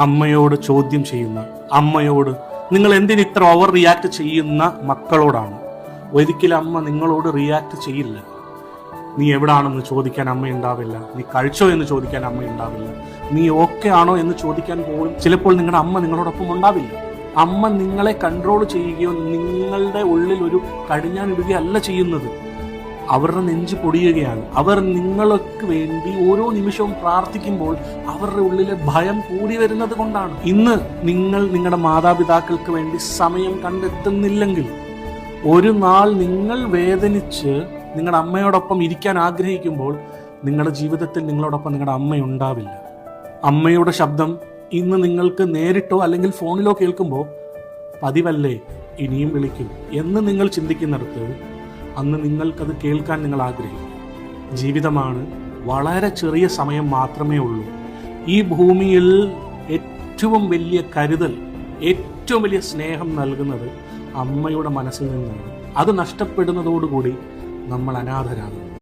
അമ്മയോട് ചോദ്യം ചെയ്യുന്ന, അമ്മയോട് നിങ്ങൾ എന്തിന് ഇത്ര ഓവർ റിയാക്ട് ചെയ്യുന്ന മക്കളോടാണ്. ഒരിക്കലും അമ്മ നിങ്ങളോട് റിയാക്ട് ചെയ്യില്ല. നീ എവിടാണെന്ന് ചോദിക്കാൻ അമ്മയുണ്ടാവില്ല, നീ കഴിച്ചോ എന്ന് ചോദിക്കാൻ അമ്മയുണ്ടാവില്ല, നീ ഓക്കെ ആണോ എന്ന് ചോദിക്കാൻ പോലും ചിലപ്പോൾ നിങ്ങളുടെ അമ്മ നിങ്ങളോടൊപ്പം ഉണ്ടാവില്ല. അമ്മ നിങ്ങളെ കൺട്രോൾ ചെയ്യുകയോ നിങ്ങളുടെ ഉള്ളിൽ ഒരു കടിഞ്ഞാനിടുകയല്ല ചെയ്യുന്നത്. അവരുടെ നെഞ്ച് പൊടിയുകയാണ്. അവർ നിങ്ങൾക്ക് വേണ്ടി ഓരോ നിമിഷവും പ്രാർത്ഥിക്കുമ്പോൾ അവരുടെ ഉള്ളിലെ ഭയം കൂടി വരുന്നത് കൊണ്ടാണ്. ഇന്ന് നിങ്ങൾ നിങ്ങളുടെ മാതാപിതാക്കൾക്ക് വേണ്ടി സമയം കണ്ടെത്തുന്നില്ലെങ്കിൽ ഒരു നാൾ നിങ്ങൾ വേദനിച്ച് നിങ്ങളുടെ അമ്മയോടൊപ്പം ഇരിക്കാൻ ആഗ്രഹിക്കുമ്പോൾ നിങ്ങളുടെ ജീവിതത്തിൽ നിങ്ങളോടൊപ്പം നിങ്ങളുടെ അമ്മയുണ്ടാവില്ല. അമ്മയുടെ ശബ്ദം ഇന്ന് നിങ്ങൾക്ക് നേരിട്ടോ അല്ലെങ്കിൽ ഫോണിലോ കേൾക്കുമ്പോൾ പതിവല്ലേ ഇനിയും വിളിക്കും എന്ന് നിങ്ങൾ ചിന്തിക്കുന്നിടത്ത് അന്ന് നിങ്ങൾക്കത് കേൾക്കാൻ നിങ്ങൾ ആഗ്രഹിക്കും. ജീവിതമാണ്, വളരെ ചെറിയ സമയം മാത്രമേ ഉള്ളൂ. ഈ ഭൂമിയിൽ ഏറ്റവും വലിയ കരുതൽ, ഏറ്റവും വലിയ സ്നേഹം നൽകുന്നത് അമ്മയുടെ മനസ്സിൽ നിന്നാണ്. അത് നഷ്ടപ്പെടുന്നതോടുകൂടി നമ്മൾ അനാഥരാകും.